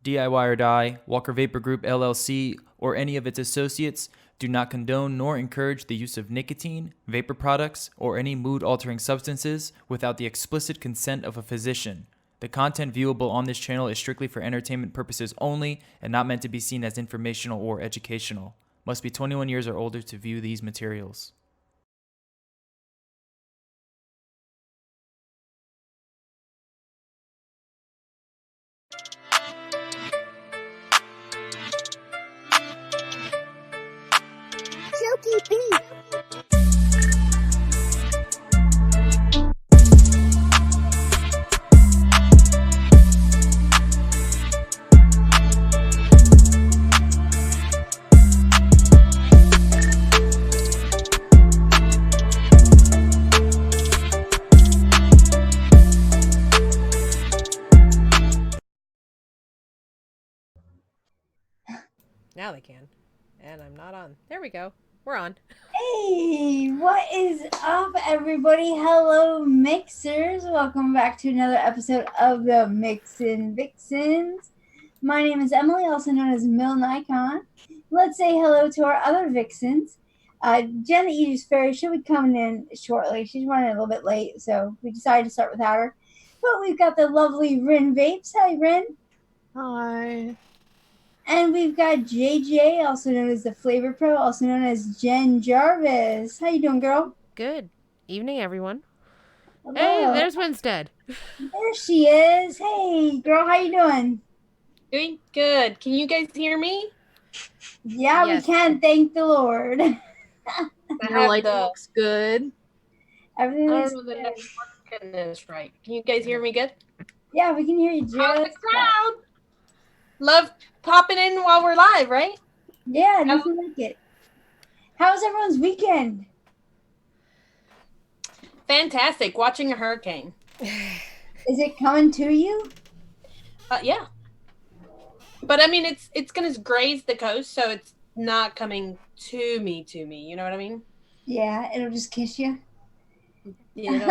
DIY or Die, Walker Vapor Group LLC, or any of its associates do not condone nor encourage the use of nicotine, vapor products, or any mood-altering substances without the explicit consent of a physician. The content viewable on this channel is strictly for entertainment purposes only and not meant to be seen as informational or educational. Must be 21 years or older to view these materials. Silky Beat. Now they can. And I'm not on. There we go. We're on. Hey, what is up, everybody? Hello, mixers. Welcome back to another episode of the MIXINVIXENS. My name is Emily, also known as mlNikon. Let's say hello to our other vixens. Jen, the TheJuiceFairy, she'll be coming in shortly. She's running a little bit late, so we decided to start without her. But we've got the lovely RinVapes. Hi, Rin. Hi. And we've got JJ, also known as the Flavor Pro, also known as Jen Jarvis. How you doing, girl? Good evening, everyone. Hello. Hey, there's Winstead. There she is. Hey, girl, how you doing? Doing good. Can you guys hear me? Yeah, Yes. we can. Thank the Lord. Your light looks good. Everything I looks don't know good. that I'm working this right. Can you guys hear me good? Yeah, we can hear you just How's the crowd? Love popping in while we're live, right? Yeah, nothing like it. How's everyone's weekend? Fantastic. Watching a hurricane. Is it coming to you? Yeah. But I mean, it's gonna graze the coast, so it's not coming to me. You know what I mean? Yeah, it'll just kiss you. It'll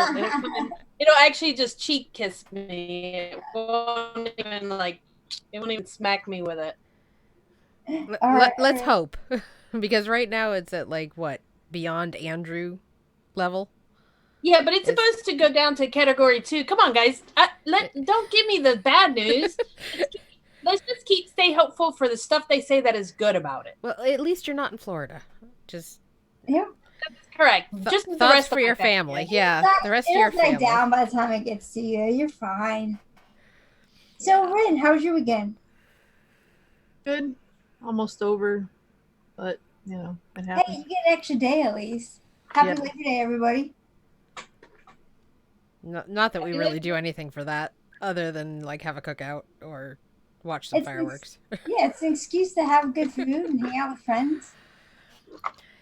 actually just cheek kiss me. It won't even smack me with it. Let's hope. Because right now it's at what? Beyond Andrew level? Yeah, but it's supposed to go down to category 2. Come on, guys. Don't give me the bad news. Let's just stay hopeful for the stuff they say that is good about it. Well, at least you're not in Florida. Just Yeah. That's correct. Just the thoughts rest for of your family. Yeah, the rest of It'll your die family. down by the time it gets to you. You're fine. So, Rin, how was your weekend? Good. Almost over. But, you know, it Hey, happens. you get an extra day at least. Happy Yeah. Labor Day, everybody. Not that we really do anything for that, other than have a cookout or watch some fireworks. Yeah, it's an excuse to have good food and hang out with friends.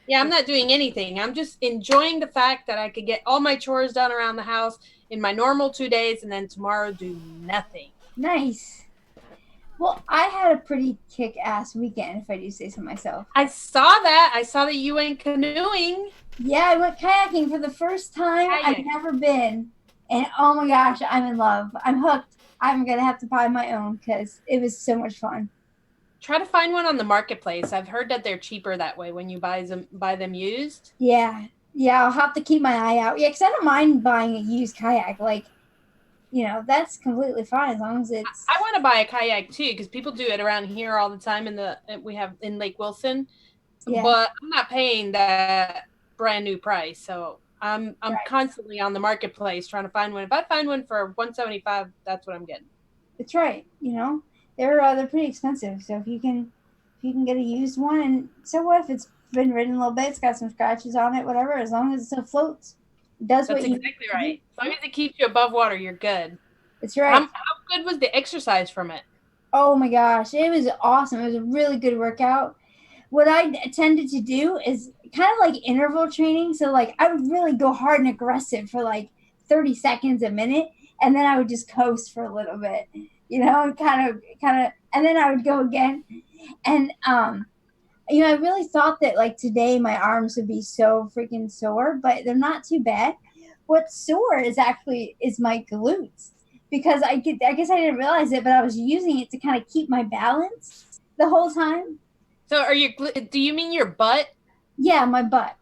Yeah, I'm not doing anything. I'm just enjoying the fact that I could get all my chores done around the house in my normal 2 days and then tomorrow do nothing. Nice. Well, I had a pretty kick-ass weekend, if I do say so myself. I saw that. I saw that you went canoeing. Yeah, I went kayaking for the first time. I've never been. And oh my gosh, I'm in love. I'm hooked. I'm going to have to buy my own because it was so much fun. Try to find one on the marketplace. I've heard that they're cheaper that way when you buy them used. Yeah. Yeah, I'll have to keep my eye out. Yeah, because I don't mind buying a used kayak. That's completely fine as long as it's... I want to buy a kayak too because people do it around here all the time we have in Lake Wilson. Yeah. But I'm not paying that brand new price. So I'm constantly on the marketplace trying to find one. If I find one for $175, that's what I'm getting. That's right. They're pretty expensive. So if you can get a used one, and so what if it's been ridden a little bit, it's got some scratches on it, whatever, as long as it still floats. That's exactly right. As long as it keeps you above water, you're good. That's right. How good was the exercise from it? Oh my gosh, it was awesome. It was a really good workout. What I tended to do is kind of like interval training. So I would really go hard and aggressive for 30 seconds a minute, and then I would just coast for a little bit, kind of, and then I would go again. And I really thought that today my arms would be so freaking sore, but they're not too bad. What's sore is my glutes. because I guess I didn't realize it, but I was using it to kind of keep my balance the whole time. So do you mean your butt? Yeah, my butt.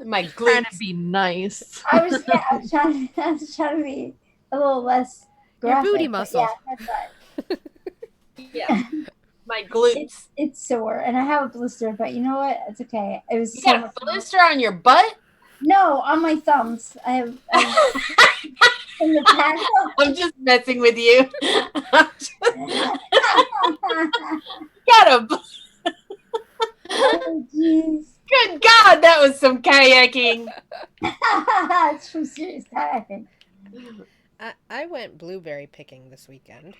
My glutes. Trying to be nice. I was trying to be a little less graphic. Your booty muscle. Yeah, that's right. Yeah. My glutes. It's sore, and I have a blister, but you know what? It's okay. It was You so got much a blister on your butt? No, on my thumbs. I have in the past. I'm just messing with you. Got a. Oh, jeez. Good God, that was some kayaking. It's some serious kayaking. I went blueberry picking this weekend.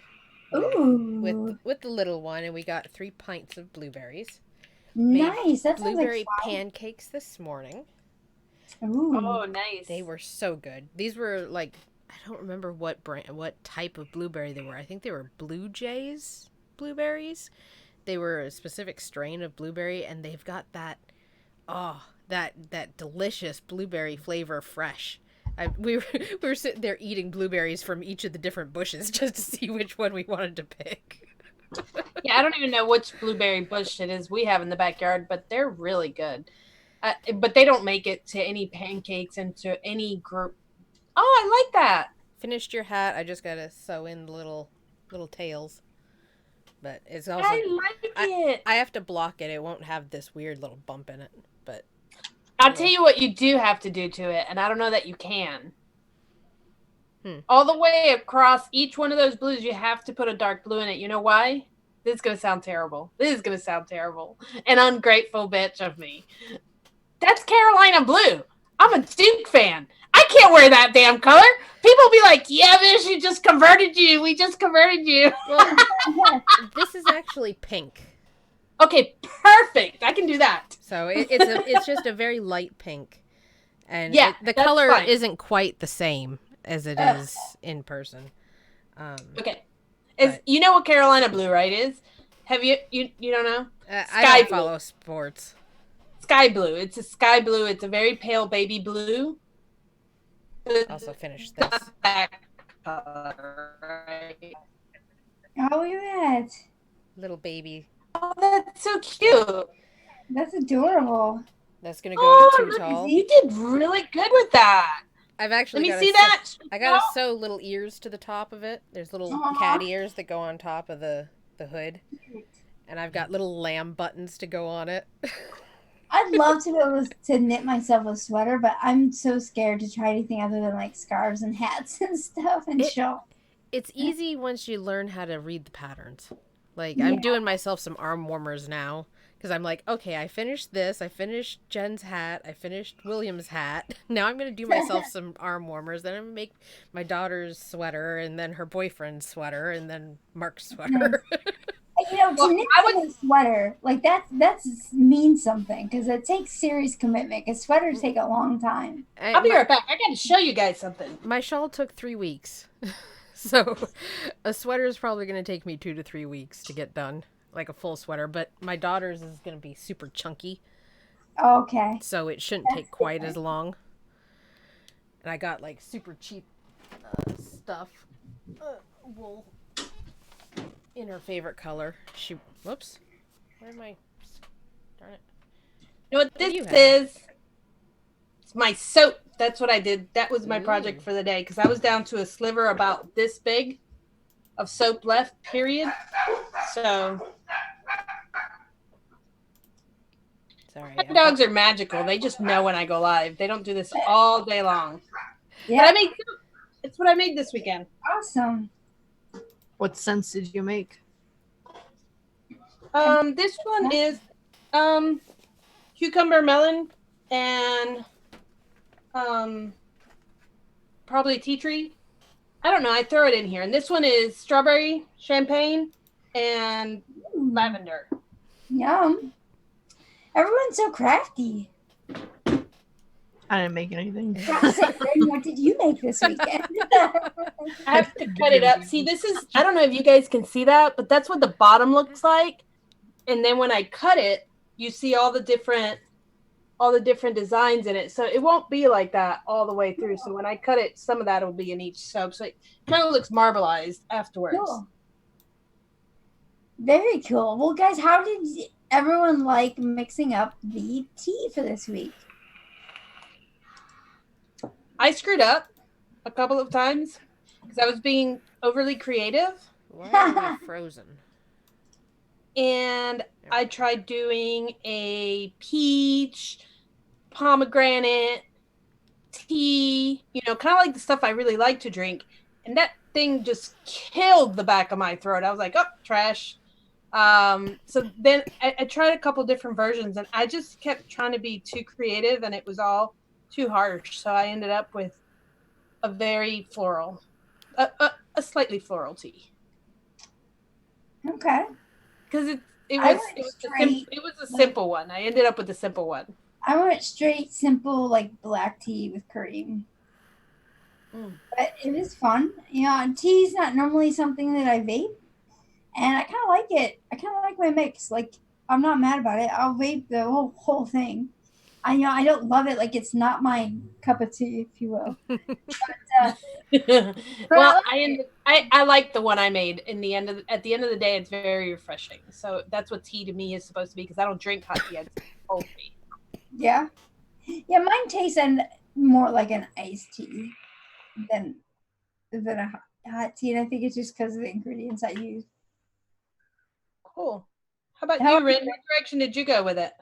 Ooh. With the little one, and we got 3 pints of blueberries. Nice. That sounds blueberry like fun. pancakes this morning. Ooh. Oh, nice. They were so good. These were like, I don't remember what type of blueberry they were. I think they were Blue Jays blueberries. They were a specific strain of blueberry, and they've got that delicious blueberry flavor fresh. We were sitting there eating blueberries from each of the different bushes just to see which one we wanted to pick. Yeah, I don't even know which blueberry bush it is we have in the backyard, but they're really good. But they don't make it to any pancakes and to any group. Oh, I like that. Finished your hat. I just gotta sew in the little tails. But it's also I like it. I have to block it. It won't have this weird little bump in it. But I'll tell you what you do have to do to it, and I don't know that you can. All the way across each one of those blues, you have to put a dark blue in it. You know why? This is going to sound terrible. An ungrateful bitch of me. That's Carolina blue. I'm a Duke fan. I can't wear that damn color. People be like, yeah, bitch, we just converted you. well, this is actually pink. Okay, perfect. I can do that. So it's just a very light pink. And yeah, the color fine. isn't quite the same as it is in person. Okay. You know what Carolina blue, right, is? Have you don't know? I don't follow sports. Sky blue. It's a sky blue. It's a very pale baby blue. Also finished this. How are you at? Little baby. Oh, that's so cute. That's adorable. That's gonna go to too tall. You did really good with that. I've actually Let me see that. I gotta sew little ears to the top of it. There's little cat ears that go on top of the hood. And I've got little lamb buttons to go on it. I'd love to be able to knit myself a sweater, but I'm so scared to try anything other than like scarves and hats and stuff and shawl. It's easy once you learn how to read the patterns. Like, I'm doing myself some arm warmers now. Because I'm like, okay, I finished this. I finished Jen's hat. I finished William's hat. Now I'm going to do myself some arm warmers. Then I'm going to make my daughter's sweater, and then her boyfriend's sweater, and then Mark's sweater. You know, to knit a sweater, like that's means something. Because it takes serious commitment. Because sweaters take a long time. I'll be right back. I got to show you guys something. My shawl took 3 weeks. So a sweater is probably going to take me 2 to 3 weeks to get done. Like a full sweater, but my daughter's is going to be super chunky. Okay. So it shouldn't take quite as long. And I got like super cheap stuff. Wool. In her favorite color. Whoops. Where am I? Darn it. You know what this is? It's my soap. That's what I did. That was my project for the day. Because I was down to a sliver about this big of soap left, period. So... Sorry. My dogs are magical. They just know when I go live. They don't do this all day long. Yeah. But I made it's what I made this weekend. Awesome. What scents did you make? This one is cucumber melon and probably tea tree. I don't know. I throw it in here. And this one is strawberry, champagne, and lavender. Yum. Everyone's so crafty. I didn't make anything. What did you make this weekend? I have to cut it up. See, this is, I don't know if you guys can see that, but that's what the bottom looks like. And then when I cut it, you see all the different all the different designs in it. So it won't be like that all the way through. So when I cut it, some of that will be in each soap. So it kind of looks marbleized afterwards. Cool. Very cool. Well, guys, how did everyone like mixing up the tea for this week? I screwed up a couple of times because I was being overly creative. Why are we frozen? And I tried doing a peach, pomegranate, tea, kind of like the stuff I really like to drink. And that thing just killed the back of my throat. I was like, oh, trash. So then I tried a couple different versions, and I just kept trying to be too creative, and it was all too harsh. So I ended up with a very floral, a slightly floral tea. Okay. Because it was a simple one. I ended up with a simple one. I went straight, simple, like black tea with cream. But it was fun. Tea is not normally something that I vape. And I kind of like it. I kind of like my mix. Like, I'm not mad about it. I'll vape the whole thing. I don't love it. Like, it's not my cup of tea, if you will. Well, I like the one I made. At the end of the day, it's very refreshing. So that's what tea to me is supposed to be, because I don't drink hot tea. I just cold tea. Yeah. Yeah, mine tastes more like an iced tea than a hot tea. And I think it's just because of the ingredients I use. Cool. How about you, Rin? What direction did you go with it?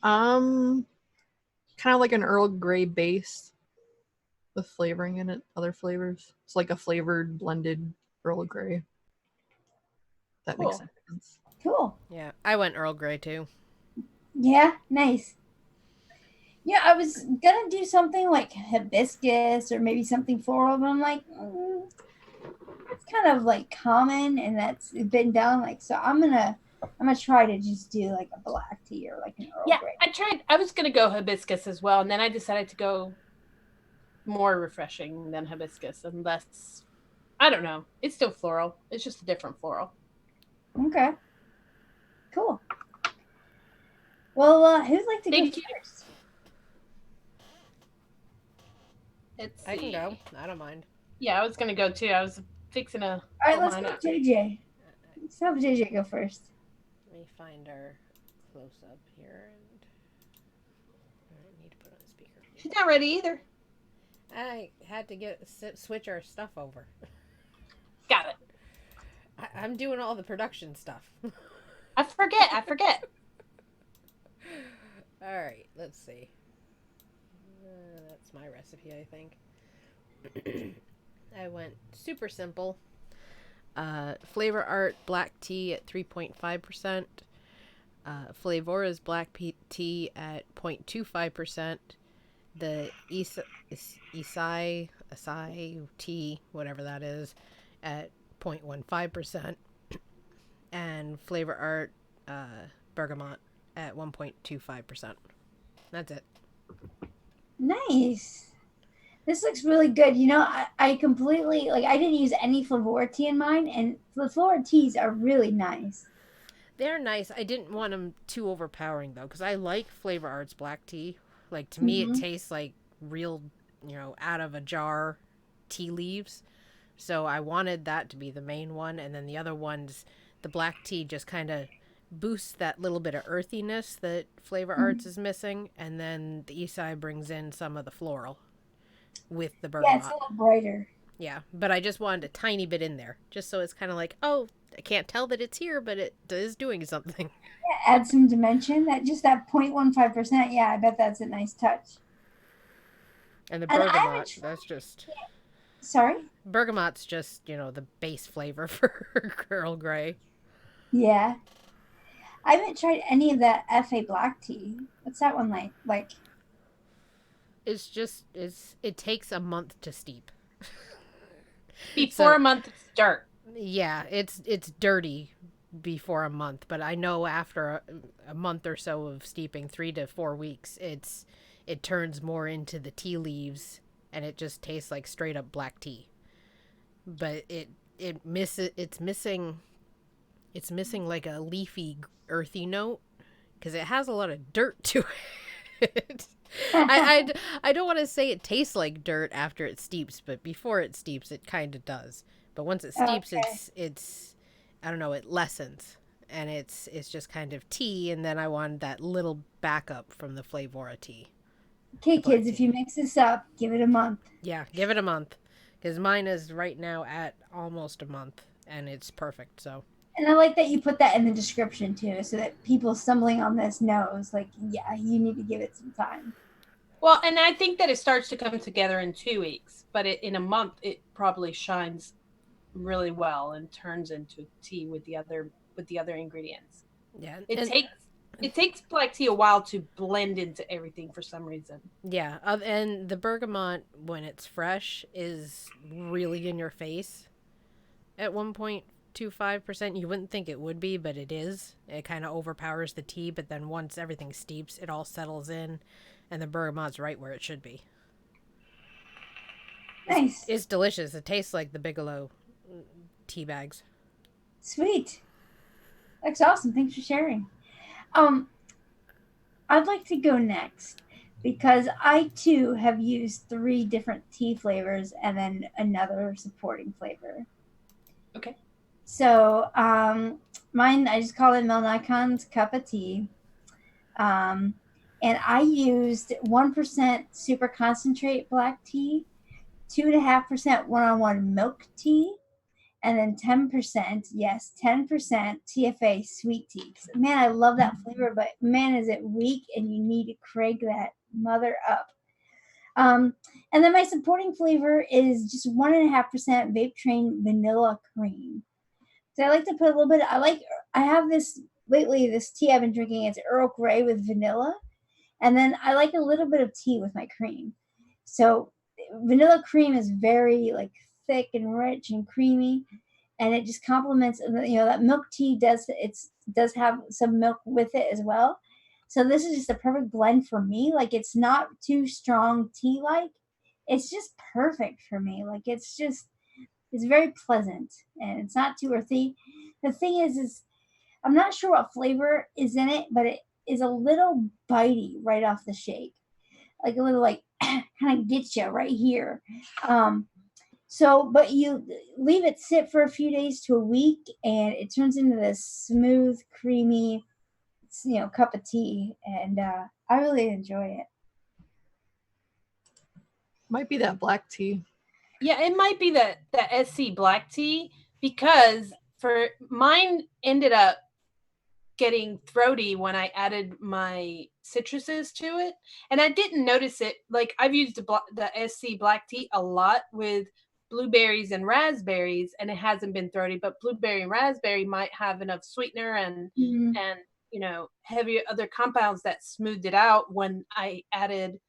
Kind of like an Earl Grey base with flavoring in it, other flavors. It's like a flavored blended Earl Grey. That makes sense. Cool. Yeah, I went Earl Grey too. Yeah, nice. Yeah, I was gonna do something like hibiscus or maybe something floral, but I'm like, it's kind of like common, and that's been done. Like, so I'm gonna try to just do like a black tea or like an Earl Grey. I was gonna go hibiscus as well, and then I decided to go more refreshing than hibiscus, and less. I don't know. It's still floral. It's just a different floral. Okay. Cool. Well, who'd like to go first? I can go. I don't mind. Yeah, I was gonna go too. I was fixing a. All right, let's go JJ. Let's have JJ go first. Let me find our close up here, and I need to put on the speaker. She's not ready either. I had to switch our stuff over. Got it. I'm doing all the production stuff. I forget. All right, let's see. That's my recipe, I think. I went super simple. Flavor Art black tea at 3.5%. Flavora's black tea at 0.25%. The Acai tea, whatever that is, at 0.15%. And Flavor Art bergamot at 1.25%. That's it. Nice. This looks really good. I completely, I didn't use any Flavora tea in mine, and Flavora teas are really nice. They're nice. I didn't want them too overpowering, though, because I like Flavor Art's black tea. Like, to me, it tastes like real, out of a jar tea leaves. So I wanted that to be the main one, and then the other ones, the black tea just kind of boosts that little bit of earthiness that Flavor Arts is missing, and then the Acai brings in some of the floral with the bergamot. Yeah, it's a little brighter. Yeah, but I just wanted a tiny bit in there, just so it's kind of like, oh, I can't tell that it's here, but it is doing something. Yeah, add some dimension. That 0.15%. Yeah, I bet that's a nice touch. And the bergamot, that's just... Sorry? Bergamot's just, the base flavor for Earl Grey. Yeah. I haven't tried any of that FA black tea. What's that one like? It takes a month to steep. Before a month, it's dirt. Yeah, it's dirty before a month, but I know after a month or so of steeping, 3 to 4 weeks, it turns more into the tea leaves, and it just tastes like straight up black tea. But it's missing like a leafy, earthy note, because it has a lot of dirt to it. I don't want to say it tastes like dirt after it steeps, but before it steeps, it kind of does. But once it steeps, it's I don't know, it lessens, and it's just kind of tea. And then I want that little backup from the Flavora tea. Okay, kids, if you mix this up, give it a month. Yeah, give it a month, because mine is right now at almost a month, and it's perfect. So. And I like that you put that in the description too, so that people stumbling on this knows, like, yeah, you need to give it some time. Well, and I think that it starts to come together in 2 weeks, but in a month, it probably shines really well and turns into tea with the other ingredients. Yeah, it takes black tea a while to blend into everything for some reason. Yeah, and the bergamot when it's fresh is really in your face. At 1.25%, you wouldn't think it would be, but it is. It kind of overpowers the tea, but then once everything steeps, it all settles in, and the bergamot's right where it should be. Nice. It's delicious. It tastes like the Bigelow tea bags. Sweet. That's awesome. Thanks for sharing. I'd like to go next because I too have used 3 different tea flavors and then another supporting flavor. Okay. So mine, I just call it mlNikon's cup of tea. And I used 1% super concentrate black tea, 2.5% one-on-one milk tea, and then 10%, yes, 10% TFA sweet tea. Man, I love that flavor, but man, is it weak, and you need to crank that mother up. And then my supporting flavor is just 1.5% Vape Train vanilla cream. So I like to put a little bit. I have this lately. This tea I've been drinking. It's Earl Grey with vanilla, and then I like a little bit of tea with my cream. So vanilla cream is very like thick and rich and creamy, and it just complements. That milk tea does have some milk with it as well. So this is just a perfect blend for me. Like, it's not too strong tea like. It's just perfect for me. Like, it's very pleasant, and it's not too earthy. The thing is I'm not sure what flavor is in it, but it is a little bitey right off the shake. Like a little like kind of gets you right here. But you leave it sit for a few days to a week, and it turns into this smooth, creamy, cup of tea, and I really enjoy it. Might be that black tea. Yeah, it might be the SC black tea, because for mine ended up getting throaty when I added my citruses to it, and I didn't notice it. Like, I've used the SC black tea a lot with blueberries and raspberries, and it hasn't been throaty. But blueberry and raspberry might have enough sweetener and heavy other compounds that smoothed it out. When I added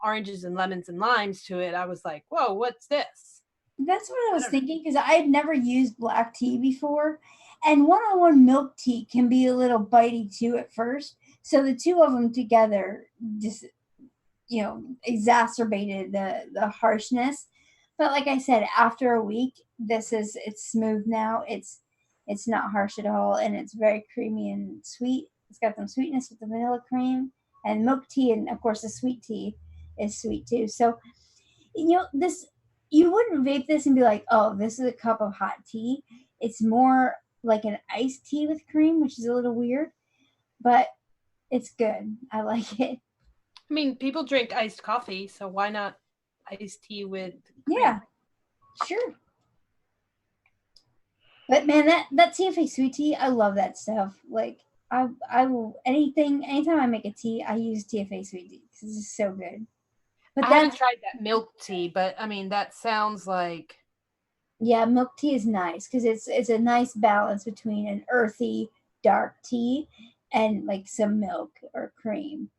oranges and lemons and limes to it, I was like, whoa, what's this? That's what I was thinking, because I had never used black tea before, and one-on-one milk tea can be a little bitey too at first. So the two of them together just, exacerbated the harshness. But like I said, after a week, it's smooth now. It's not harsh at all, and it's very creamy and sweet. It's got some sweetness with the vanilla cream and milk tea, and of course the sweet tea is sweet too. So, this, you wouldn't vape this and be like, oh, this is a cup of hot tea. It's more like an iced tea with cream, which is a little weird, but it's good. I like it. I mean, people drink iced coffee, so why not iced tea with cream? Yeah, sure. But man, that TFA sweet tea, I love that stuff. Like, I will anytime I make a tea, I use TFA sweet tea because it's so good. But I haven't tried that milk tea, but I mean, that sounds like. Yeah, milk tea is nice because it's a nice balance between an earthy dark tea and like some milk or cream.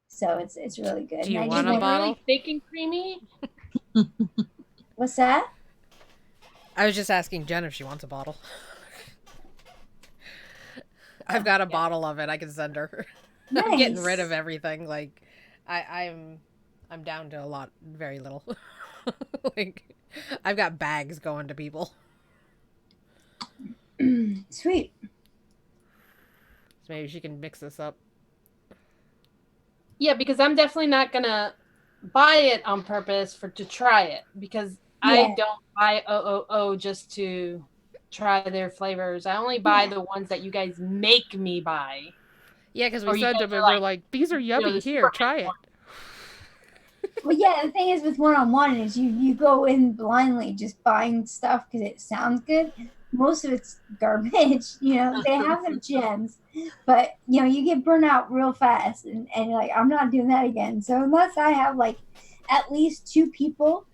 So it's really good. Do you want a bottle? Really thick and creamy? What's that? I was just asking Jen if she wants a bottle. I've got a bottle of it. I can send her. Nice. I'm getting rid of everything. Like, I'm down to very little. Like, I've got bags going to people. Sweet. So maybe she can mix this up. Yeah, because I'm definitely not gonna buy it on purpose to try it, because I don't buy OOO just to try their flavors. I only buy the ones that you guys make me buy. Yeah, because Or we you said guys to them, are we're like, these are yummy. the Here, super try it. Well, yeah, the thing is with one-on-one is you go in blindly just buying stuff because it sounds good. Most of it's garbage. You know, they have their gems, but you know, you get burnt out real fast, and you're like, I'm not doing that again. So unless I have like at least 2 people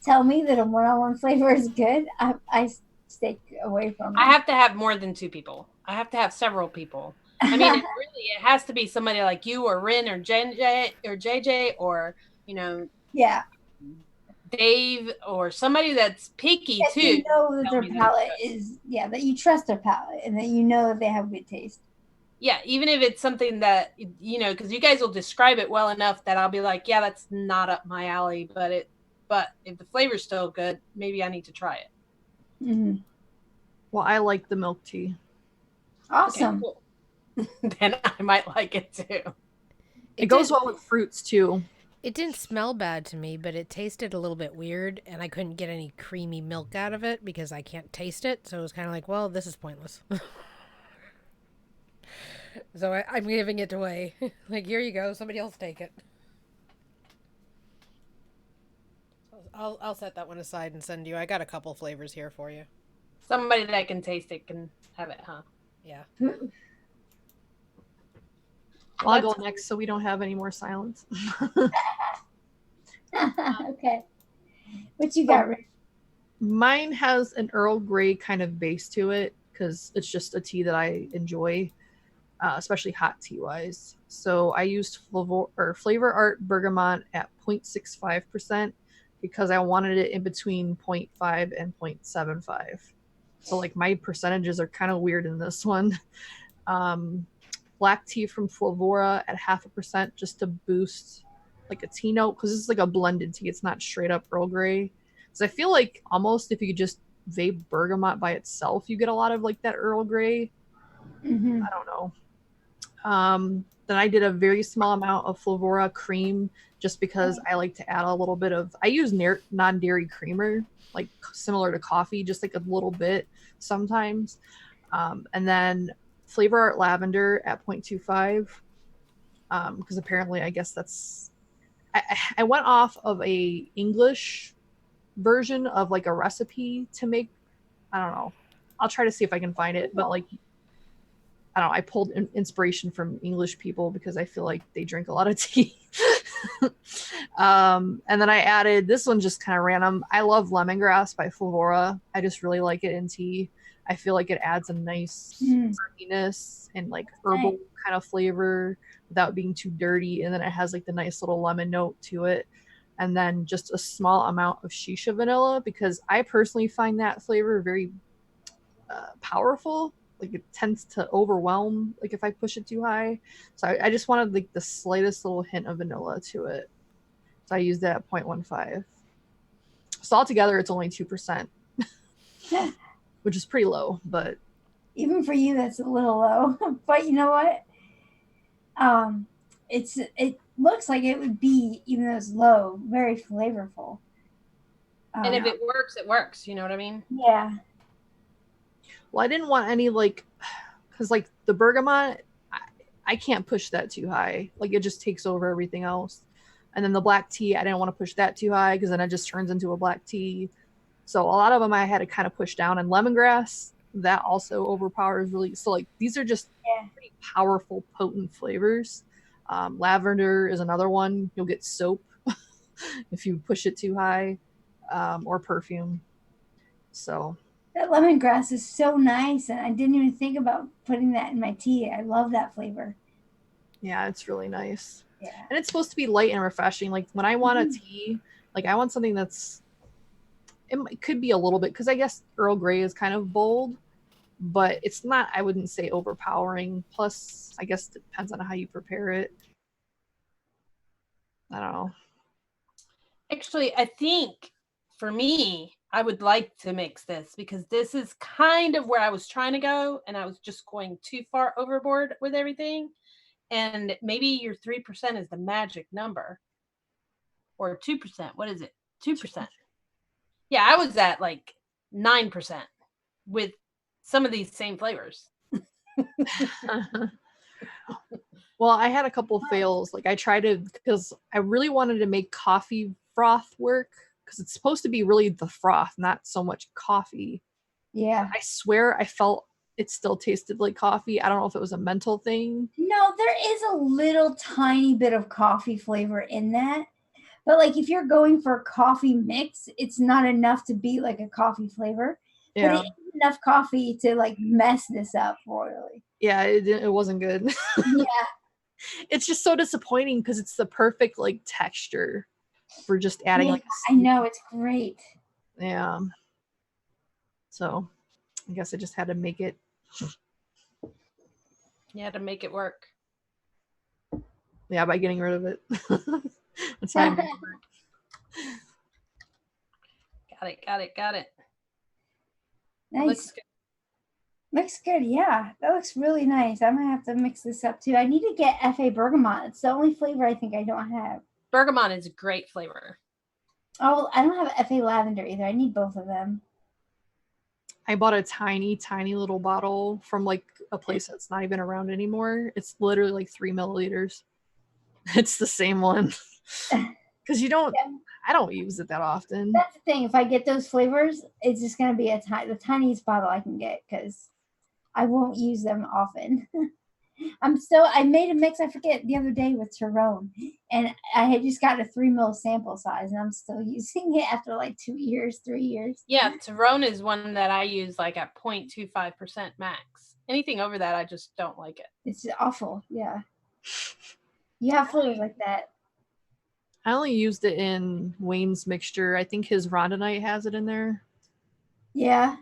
tell me that a one-on-one flavor is good, I stay away from it. I have to have more than 2 people. I have to have several people. I mean, it has to be somebody like you or Rin or JJ or, you know, yeah, Dave, or somebody that's picky that too. you know that their palate is, that you trust their palate and that you know that they have good taste. Yeah, even if it's something that, you know, because you guys will describe it well enough that I'll be like, yeah, that's not up my alley, but if the flavor's still good, maybe I need to try it. Mm-hmm. Well, I like the milk tea. Awesome. Okay, cool. Then I might like it too. It goes well with fruits too. It didn't smell bad to me, but it tasted a little bit weird, and I couldn't get any creamy milk out of it because I can't taste it. So it was kind of like, well, this is pointless. So I'm giving it away. Like, here you go. Somebody else take it. I'll set that one aside and send you. I got a couple flavors here for you. Somebody that can taste it can have it, huh? Yeah. Well, I'll go next so we don't have any more silence. Okay. What you got, Rick? Mine has an Earl Grey kind of base to it because it's just a tea that I enjoy, especially hot tea wise. So I used Flavor Art Bergamot at 0.65% because I wanted it in between 0.5 and 0.75. So like my percentages are kind of weird in this one. Black tea from Flavora at 0.5% just to boost like a tea note, because it's like a blended tea. It's not straight up Earl Grey. So I feel like almost if you could just vape bergamot by itself, you get a lot of like that Earl Grey. Mm-hmm. I don't know. Then I did a very small amount of Flavora cream just because I like to add a little bit of, I use non-dairy creamer, like similar to coffee, just like a little bit sometimes. And then Flavor Art Lavender at 0.25, because apparently I guess that's, I went off of a English version of like a recipe to make, I don't know, I'll try to see if I can find it, but like, I don't know, I pulled inspiration from English people because I feel like they drink a lot of tea. And then I added, this one just kind of random, I love lemongrass by Flavora. I just really like it in tea. I feel like it adds a nice earthiness and like herbal kind of flavor without being too dirty. And then it has like the nice little lemon note to it. And then just a small amount of shisha vanilla, because I personally find that flavor very powerful. Like it tends to overwhelm, like if I push it too high. So I just wanted like the slightest little hint of vanilla to it. So I used that at 0.15. So altogether it's only 2%, which is pretty low, but even for you that's a little low. But you know what? It looks like it would be, even though it's low, very flavorful. And if it works, it works. You know what I mean? Yeah. Well, I didn't want any like, because like the bergamot, I can't push that too high. Like it just takes over everything else. And then the black tea, I didn't want to push that too high because then it just turns into a black tea. So a lot of them I had to kind of push down. And lemongrass, that also overpowers really. So like these are just pretty powerful, potent flavors. Lavender is another one. You'll get soap if you push it too high, or perfume. So that lemongrass is so nice, and I didn't even think about putting that in my tea. I love that flavor. Yeah, it's really nice. Yeah. And it's supposed to be light and refreshing. Like when I want a tea, like I want something that's, it could be a little bit, because I guess Earl Grey is kind of bold, but it's not, I wouldn't say overpowering. Plus, I guess it depends on how you prepare it. I don't know. Actually, I think for me, I would like to mix this because this is kind of where I was trying to go, and I was just going too far overboard with everything. And maybe your 3% is the magic number, or 2%. What is it? 2%. Yeah, I was at like 9% with some of these same flavors. Well, I had a couple fails. Like I tried to, because I really wanted to make coffee froth work, because it's supposed to be really the froth, not so much coffee. Yeah. I swear I felt it still tasted like coffee. I don't know if it was a mental thing. No, there is a little tiny bit of coffee flavor in that. But like if you're going for a coffee mix, it's not enough to be like a coffee flavor. Yeah. But it is enough coffee to like mess this up royally. Yeah, it wasn't good. Yeah. It's just so disappointing because it's the perfect like texture for just adding like I know, it's great. Yeah. So I guess I just had to make it. You had to make it work. Yeah, by getting rid of it. That's how I make it work. Got it. Nice. Looks good. Looks good, yeah. That looks really nice. I might have to mix this up too. I need to get F.A. Bergamot. It's the only flavor I think I don't have. Bergamot is a great flavor. Oh, I don't have F.A. Lavender either. I need both of them. I bought a tiny little bottle from like a place that's not even around anymore. It's literally like 3 milliliters. It's the same one. Because I don't use it that often. That's the thing. If I get those flavors, it's just going to be the tiniest bottle I can get because I won't use them often. I made a mix, I forget, the other day with Tyrone, and I had just gotten a 3 ml sample size, and I'm still using it after like 2 years, 3 years. Yeah, Tyrone is one that I use like at 0.25% max. Anything over that, I just don't like it. It's awful, yeah. You have flavors like that. I only used it in Wayne's mixture. I think his rhodonite has it in there. Yeah.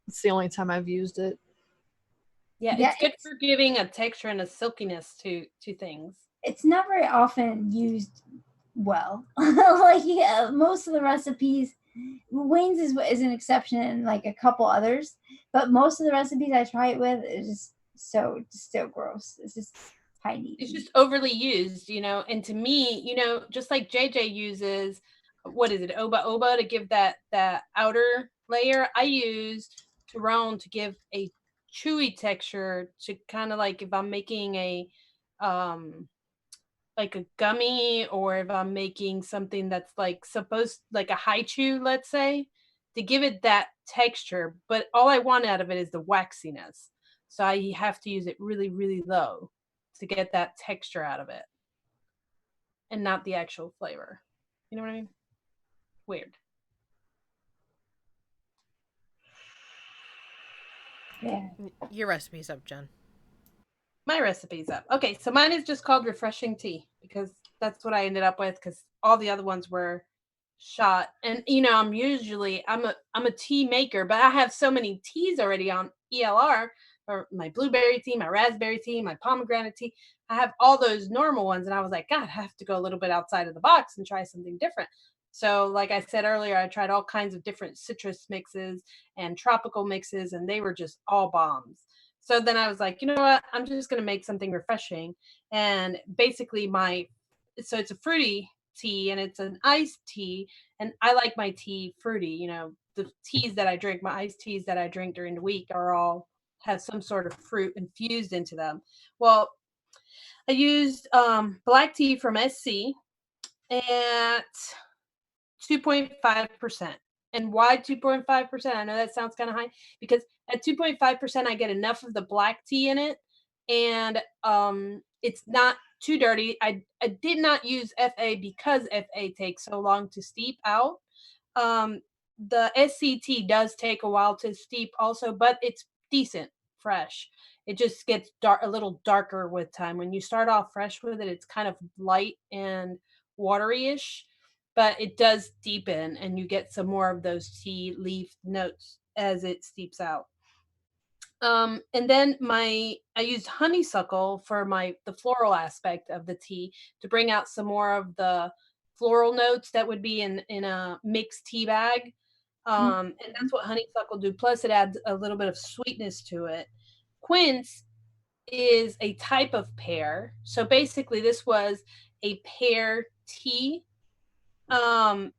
It's the only time I've used it. Yeah, it's good for giving a texture and a silkiness to things. It's not very often used well. Like most of the recipes, Wayne's is an exception and like a couple others, but most of the recipes I try it with is just still gross. It's just tiny. It's just overly used, and to me, just like JJ uses, what is it, Oba to give that outer layer, I use Tyrone to give a chewy texture to kind of like if I'm making a like a gummy, or if I'm making something that's like like a high chew, let's say, to give it that texture. But all I want out of it is the waxiness, so I have to use it really, really low to get that texture out of it and not the actual flavor. You know what I mean? Weird. Yeah. Your recipe's up, Jen. My recipe's up. Okay, so mine is just called Refreshing Tea because that's what I ended up with, because all the other ones were shot. And I'm a tea maker, but I have so many teas already on ELR, or my blueberry tea, my raspberry tea, my pomegranate tea. I have all those normal ones, and I was like, God, I have to go a little bit outside of the box and try something different. So like I said earlier, I tried all kinds of different citrus mixes and tropical mixes, and they were just all bombs. So then I was like, you know what? I'm just going to make something refreshing. And basically so it's a fruity tea and it's an iced tea. And I like my tea fruity. The teas that I drink, my iced teas that I drink during the week have some sort of fruit infused into them. Well, I used black tea from SC at 2.5%. And why 2.5%? I know that sounds kind of high, because at 2.5%, I get enough of the black tea in it, and it's not too dirty. I did not use FA because FA takes so long to steep out. The SCT does take a while to steep also, but it's decent fresh. It just gets a little darker with time. When you start off fresh with it, it's kind of light and watery-ish, but it does deepen and you get some more of those tea leaf notes as it steeps out. And then I used honeysuckle for the floral aspect of the tea to bring out some more of the floral notes that would be in a mixed tea bag. And that's what honeysuckle do. Plus, it adds a little bit of sweetness to it. Quince is a type of pear. So basically, this was a pear tea. The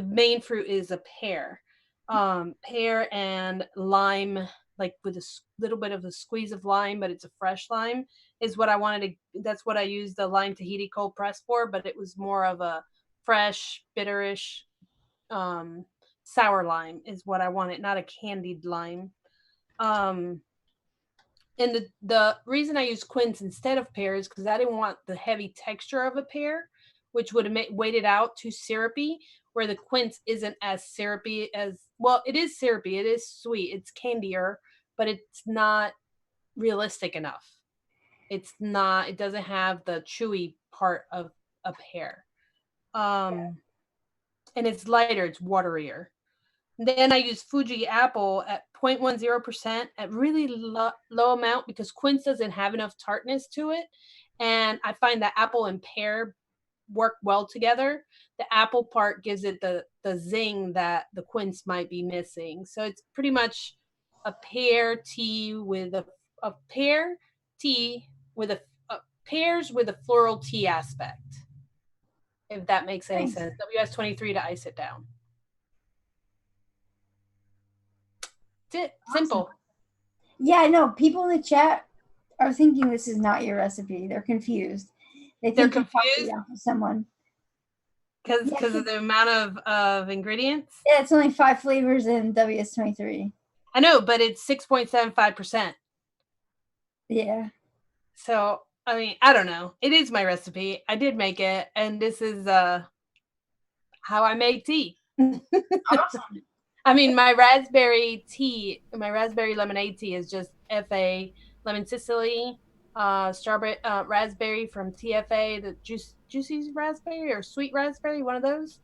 main fruit is a pear. Pear and lime, like with a little bit of a squeeze of lime, but it's a fresh lime, is what I wanted to. That's what I used the lime Tahiti cold press for, but it was more of a fresh, bitterish, sour lime is what I wanted, not a candied lime. And the reason I used quince instead of pear is because I didn't want the heavy texture of a pear, which would have weighed it out too syrupy, where the quince isn't as syrupy as, well, it is syrupy, it is sweet, it's candier, but it's not realistic enough. It doesn't have the chewy part of a pear. And it's lighter, it's waterier. Then I use Fuji apple at 0.10% at really low amount because quince doesn't have enough tartness to it. And I find that apple and pear work well together. The apple part gives it the zing that the quince might be missing. So it's pretty much a pear tea with a pear tea with a pears with a floral tea aspect. If that makes any sense. WS-23 to ice it down. That's it. Simple. Awesome. Yeah, I know. People in the chat are thinking this is not your recipe. They're confused. They're confused? Someone. Because of the amount of ingredients? Yeah, it's only 5 flavors in WS-23. I know, but it's 6.75%. Yeah. So, I mean, I don't know. It is my recipe. I did make it, and this is how I make tea. Awesome. I mean, my raspberry lemonade tea is just FA, lemon Sicily, strawberry, raspberry from TFA, the juicy raspberry or sweet raspberry, one of those,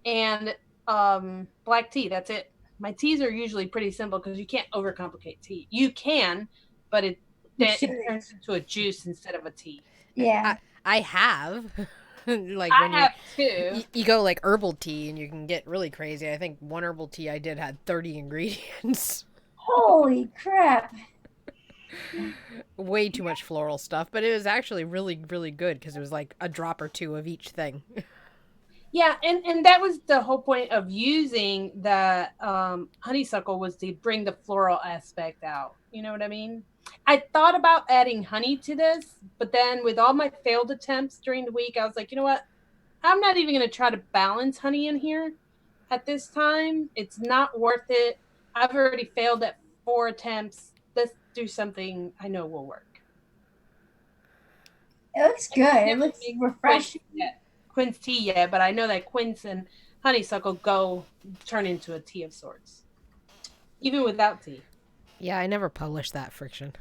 and black tea. That's it. My teas are usually pretty simple because you can't overcomplicate tea. You can, but it turns into a juice instead of a tea. Yeah. I have. Like I when have too. You go like herbal tea and you can get really crazy. I think one herbal tea I did had 30 ingredients. Holy crap. Way too much floral stuff, but it was actually really, really good because it was like a drop or two of each thing. Yeah, and that was the whole point of using the honeysuckle, was to bring the floral aspect out. You know what I mean? I thought about adding honey to this, but then with all my failed attempts during the week, I was like, you know what? I'm not even going to try to balance honey in here at this time. It's not worth it. I've already failed at 4 attempts. Let's do something I know will work. It looks good. It looks refreshing. Quince tea yet, but I know that quince and honeysuckle turn into a tea of sorts, even without tea. Yeah, I never published that friction.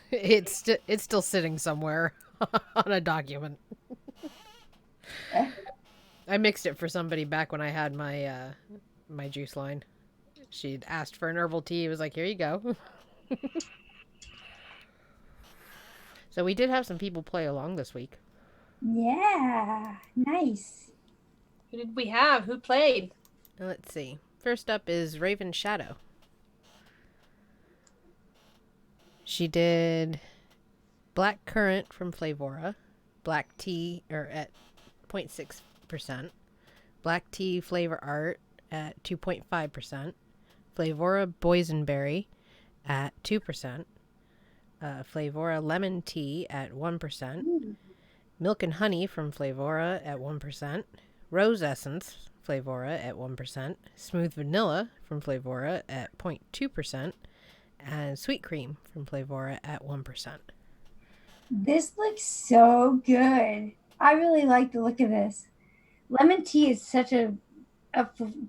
It's still sitting somewhere on a document. I mixed it for somebody back when I had my my juice line. She'd asked for an herbal tea. It was like, here you go. So we did have some people play along this week. Yeah, nice. Who did we have? Who played? Let's see. First up is Raven Shadow. She did Black Currant from Flavora, Black Tea at 0.6%, Black Tea Flavor Art at 2.5%, Flavora Boysenberry at 2%, Flavora Lemon Tea at 1%, Milk and Honey from Flavora at 1%, Rose Essence Flavora at 1%, Smooth Vanilla from Flavora at 0.2%, and Sweet Cream from Flavora at 1%. This looks so good. I really like the look of this. Lemon tea is such a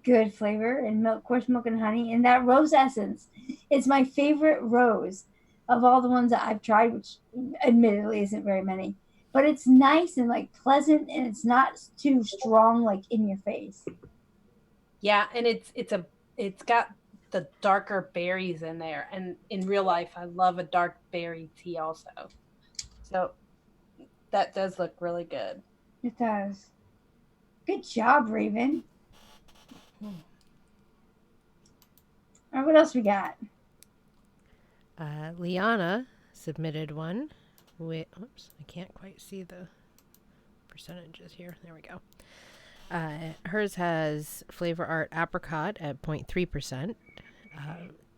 good flavor, and milk, of course, milk and honey. And that rose essence is my favorite rose of all the ones that I've tried, which admittedly isn't very many. But it's nice and like pleasant, and it's not too strong, like in your face. Yeah, and it's got the darker berries in there, and in real life, I love a dark berry tea also. So that does look really good. It does. Good job, Raven. All right, what else we got? Liana submitted one. Oops, I can't quite see the percentages here. There we go. Hers has Flavor Art Apricot at 0.3%,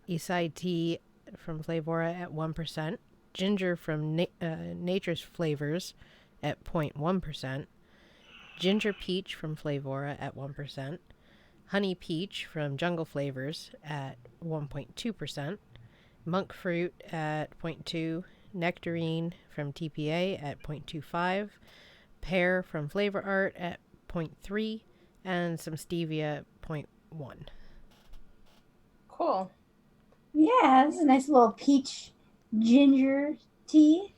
Isai Tea from Flavora at 1%, Ginger from Nature's Flavors at 0.1%, Ginger Peach from Flavora at 1%, Honey Peach from Jungle Flavors at 1.2%, Monk Fruit at 0.2%, Nectarine from TPA at 0.25%, Pear from Flavor Art at 0.3%, and some Stevia at 0.1%. Cool. Yeah, this is a nice little peach ginger tea.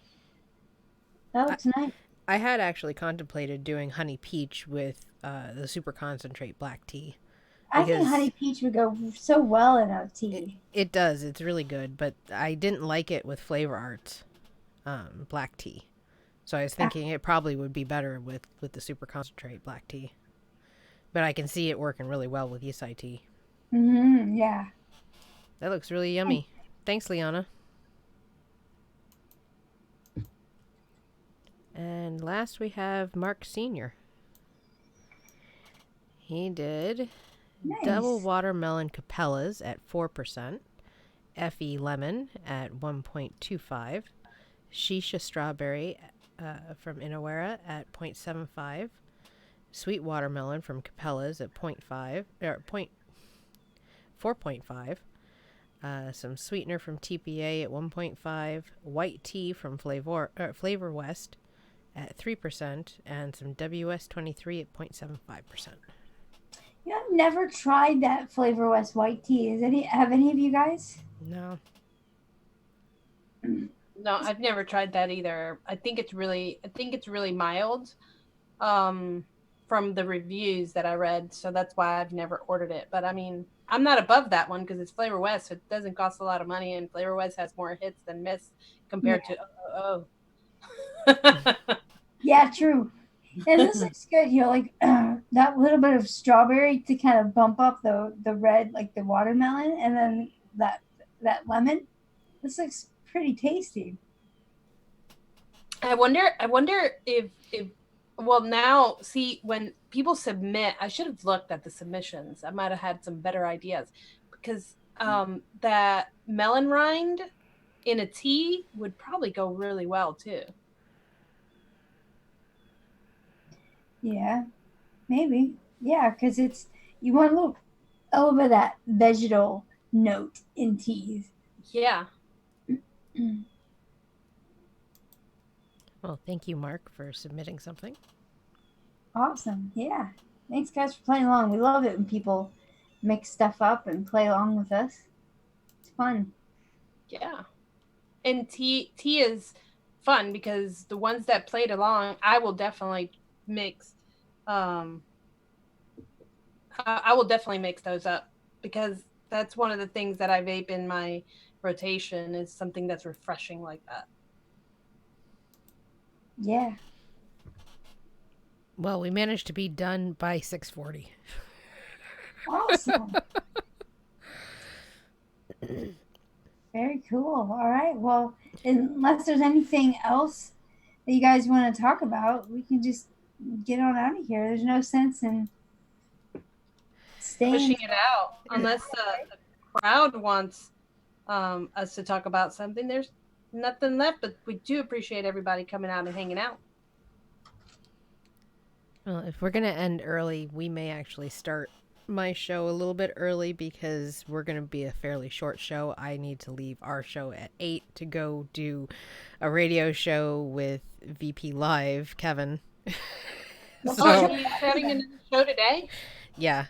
That looks nice. I had actually contemplated doing honey peach with the super concentrate black tea. I think honey peach would go so well in a tea. It does. It's really good, but I didn't like it with Flavor Arts black tea. So I was thinking it probably would be better with the super concentrate black tea. But I can see it working really well with Isai tea. Mm-hmm, yeah. That looks really yummy. Thanks, Liana. And last we have Mark Sr. He did Double Watermelon Capellas at 4%, Effie Lemon at 1.25%, Shisha Strawberry from Inawera at 0.75%, Sweet Watermelon from Capellas at 4.5%, some sweetener from TPA at 1.5%, white tea from Flavor West at 3%, and some WS23 at 0.75%. You know, I've never tried that Flavor West white tea. Have any of you guys? No. No, I've never tried that either. I think it's really mild. From the reviews that I read, so that's why I've never ordered it. But I mean, I'm not above that one because it's Flavor West, so it doesn't cost a lot of money, and Flavor West has more hits than miss compared to Yeah, true. And this looks good, you know, like that little bit of strawberry to kind of bump up the red, like the watermelon, and then that lemon. This looks pretty tasty. I wonder if well, now see, when people submit, I should have looked at the submissions. I might have had some better ideas, because that melon rind in a tea would probably go really well too. Yeah, maybe. Yeah, because you want a little bit of that vegetal note in teas. Yeah. Well, thank you, Mark, for submitting something. Awesome. Yeah. Thanks, guys, for playing along. We love it when people mix stuff up and play along with us. It's fun. Yeah. And tea is fun because the ones that played along, I will definitely mix. I will definitely mix those up because that's one of the things that I vape in my rotation is something that's refreshing like that. Yeah. Well, we managed to be done by 6:40. Awesome. Very cool. All right. Well, unless there's anything else that you guys want to talk about, we can just get on out of here. There's no sense in staying. Pushing it out. Unless the crowd wants us to talk about something, there's nothing left, but we do appreciate everybody coming out and hanging out. Well, if we're going to end early, we may actually start my show a little bit early because we're going to be a fairly short show. I need to leave our show at 8 to go do a radio show with VP Live, Kevin. So he's having another show today? Yeah.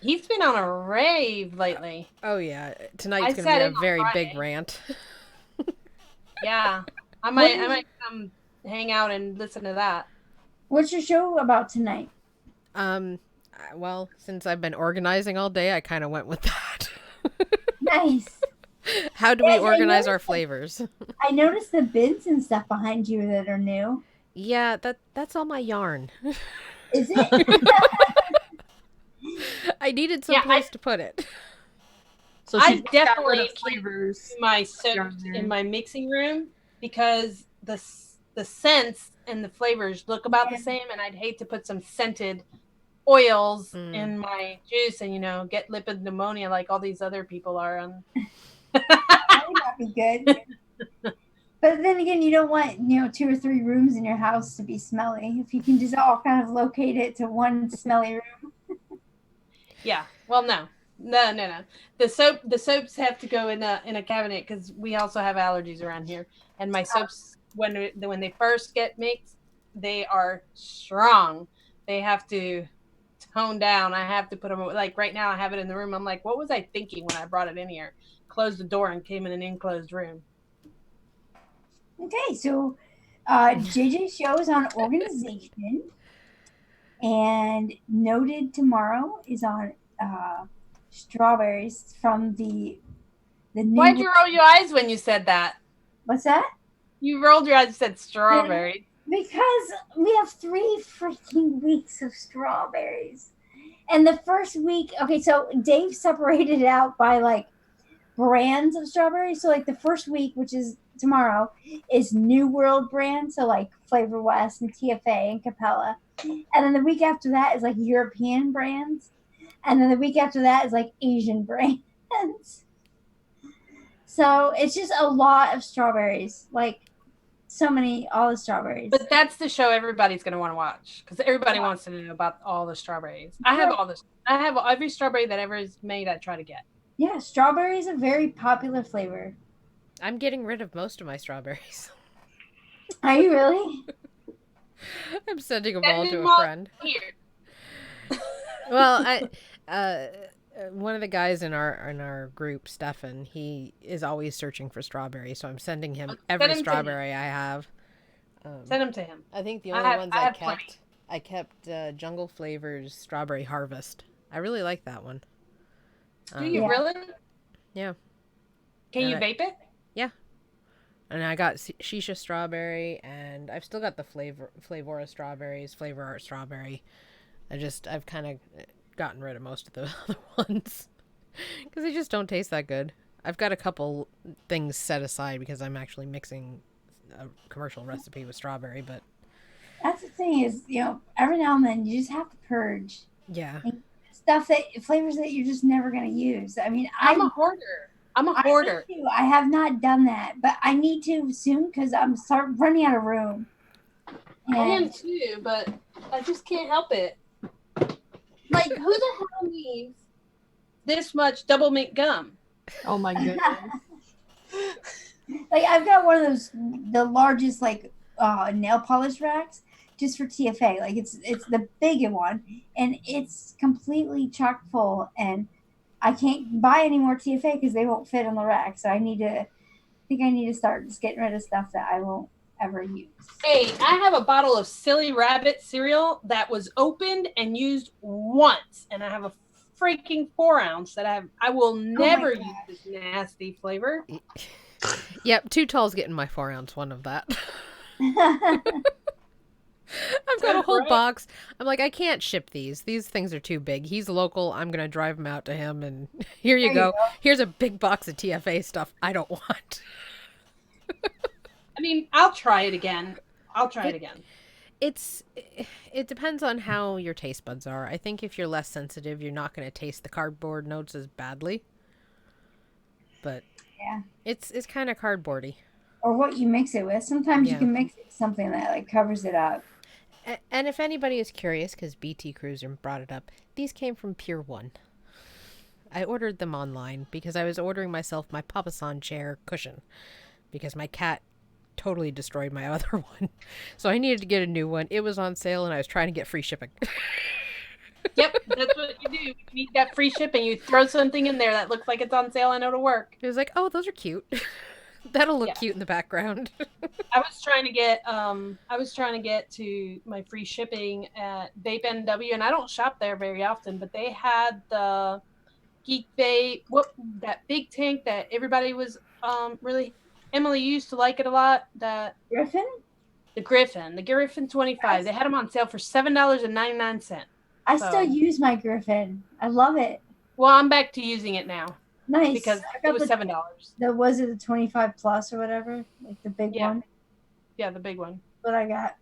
He's been on a rave lately. Oh, yeah. Tonight's going to be a very big rant. Yeah. I might come hang out and listen to that. What's your show about tonight? Well, since I've been organizing all day, I kind of went with that. Nice. How do we organize our flavors? I noticed the bins and stuff behind you that are new. Yeah, that's all my yarn. Is it? I needed some place to put it. So I she's got rid definitely of flavors. my soaps in my mixing room because the scents and the flavors look about the same, and I'd hate to put some scented oils in my juice and get lipid pneumonia like all these other people are on. That would not be good. But then again, you don't want 2 or 3 rooms in your house to be smelly. If you can just all kind of locate it to one smelly room. Yeah. Well, no. The soaps have to go in a cabinet because we also have allergies around here. And my soaps, when they first get mixed, they are strong. They have to tone down. I have to put them like right now. I have it in the room. I'm like, what was I thinking when I brought it in here? Closed the door and came in an enclosed room. Okay, so JJ show is on organization, and Noted tomorrow is on strawberries from the new. Why'd you roll your eyes when you said that? What's that? You rolled your eyes and said strawberry. Because we have 3 freaking weeks of strawberries. And the first week, okay, so Dave separated it out by like brands of strawberries. So like the first week, which is tomorrow, is New World brand. So like Flavor West and TFA and Capella. And then the week after that is like European brands. And then the week after that is like Asian brands. So it's just a lot of strawberries. Like so many, all the strawberries. But that's the show everybody's going to want to watch because everybody wants to know about all the strawberries. I have all this. I have every strawberry that ever is made. I try to get. Yeah, strawberry is a very popular flavor. I'm getting rid of most of my strawberries. Are you really? I'm sending them all to a friend. Here. Well, one of the guys in our group, Stefan, he is always searching for strawberries, so I'm sending him every strawberry I have. Send them to him. I think the only ones I kept Jungle Flavors Strawberry Harvest. I really like that one. Do you really? Yeah. Can you vape it? Yeah. And I got Shisha Strawberry, and I've still got the Flavora Strawberries, Flavor Art Strawberry. I've kind of gotten rid of most of the other ones because they just don't taste that good. I've got a couple things set aside because I'm actually mixing a commercial recipe with strawberry, but that's the thing is, every now and then you just have to purge. Yeah. Stuff flavors that you're just never going to use. I mean, I'm a hoarder. I have not done that, but I need to soon because I'm running out of room. And I am too, but I just can't help it. Like, who the hell needs this much double mint gum? Oh my goodness. Like, I've got one of the largest nail polish racks just for TFA. Like, it's the bigger one, and it's completely chock full, and I can't buy any more TFA because they won't fit on the rack. So I think I need to start just getting rid of stuff that I won't ever use. Hey, I have a bottle of Silly Rabbit cereal that was opened and used once, and I have a freaking 4-ounce that I will never use this nasty flavor. Yep, Too Tall's getting my 4-ounce one of that. I've got a whole box. I'm like, I can't ship these. These things are too big. He's local. I'm going to drive him out to him, and here you go. Here's a big box of TFA stuff I don't want. I mean, I'll try it again. It depends on how your taste buds are. I think if you're less sensitive, you're not going to taste the cardboard notes as badly. But yeah, it's kind of cardboardy. Or what you mix it with. Sometimes you can mix it with something that covers it up. And if anybody is curious, because BT Cruiser brought it up, these came from Pier 1. I ordered them online because I was ordering myself my Papasan chair cushion because my cat totally destroyed my other one. So I needed to get a new one. It was on sale and I was trying to get free shipping. Yep, that's what you do. You need that free shipping. You throw something in there that looks like it's on sale. I know it'll work. It was like, oh, those are cute. That'll look cute in the background. I was trying to get to my free shipping at Vape NW, and I don't shop there very often, but they had the Geek Vape, that big tank that everybody was really, Emily used to like it a lot. The Griffin 25. They had them on sale for $7.99. I still use my Griffin. I love it. Well, I'm back to using it now. Nice. because I it got was $7. was it the 25 plus or whatever, like the big one? Yeah, the big one. What I got.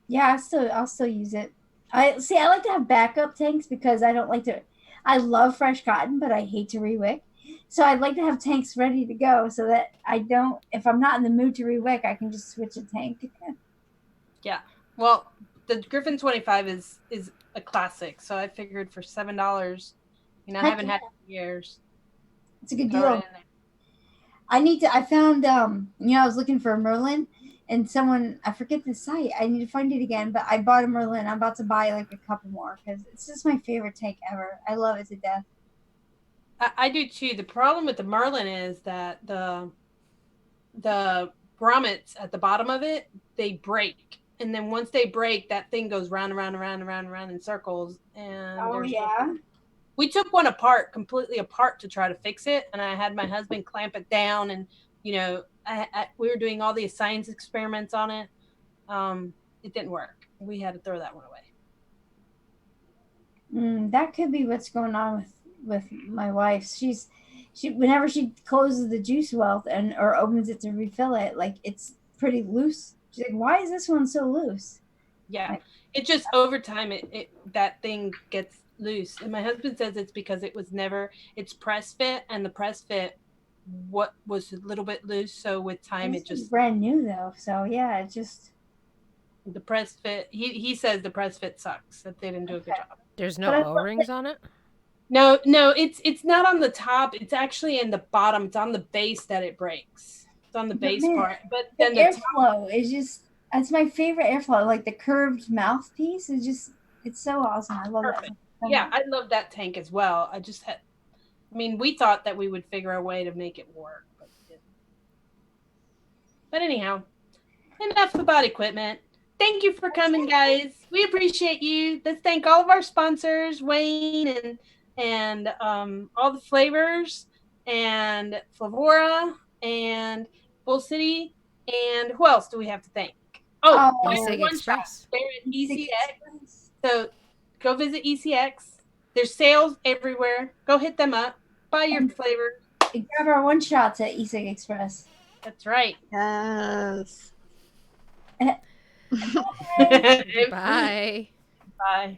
Yeah, I'll still use it. I like to have backup tanks because I don't like to. I love fresh cotton, but I hate to rewick. So I'd like to have tanks ready to go so that I don't. If I'm not in the mood to rewick, I can just switch a tank. Yeah. Well, the Griffin 25 is a classic, so I figured for $7, I haven't had it in years. It's a good deal. I found I was looking for a Merlin, and someone, I forget the site, I need to find it again, but I bought a Merlin. I'm about to buy like a couple more because it's just my favorite tank ever. I love it to death. I do too. The problem with the Merlin is that the grommets at the bottom of it, they break. And then once they break, that thing goes round and round and round and round and round in circles. And we took one completely apart to try to fix it. And I had my husband clamp it down. And, we were doing all these science experiments on it. It didn't work. We had to throw that one away. That could be what's going on with my wife. She whenever she closes the juice well or opens it to refill it, like it's pretty loose. She's like, why is this one so loose? Yeah. Like, it just over time that thing gets loose. And my husband says it's because it's press fit, and the press fit what was a little bit loose, so with time it just brand new though. So yeah, it just the press fit. He says the press fit sucks, that they didn't do a good job. There's no O-rings on it? No, it's not on the top. It's actually in the bottom. It's on the base that it breaks. It's on the base part. But then the airflow is just, that's my favorite airflow. Like the curved mouthpiece is just, it's so awesome. I love that. Yeah, I love that tank as well. We thought that we would figure a way to make it work, but we didn't. But anyhow, enough about equipment. Thank you for coming, guys. We appreciate you. Let's thank all of our sponsors, Wayne and all the flavors, and Flavora, and Bull City, and who else do we have to thank? ECIG Express. They're at ECX. So go visit ECX. There's sales everywhere. Go hit them up. Buy your flavor. Grab our one shots at ECIG Express. That's right. Yes. Bye. Bye.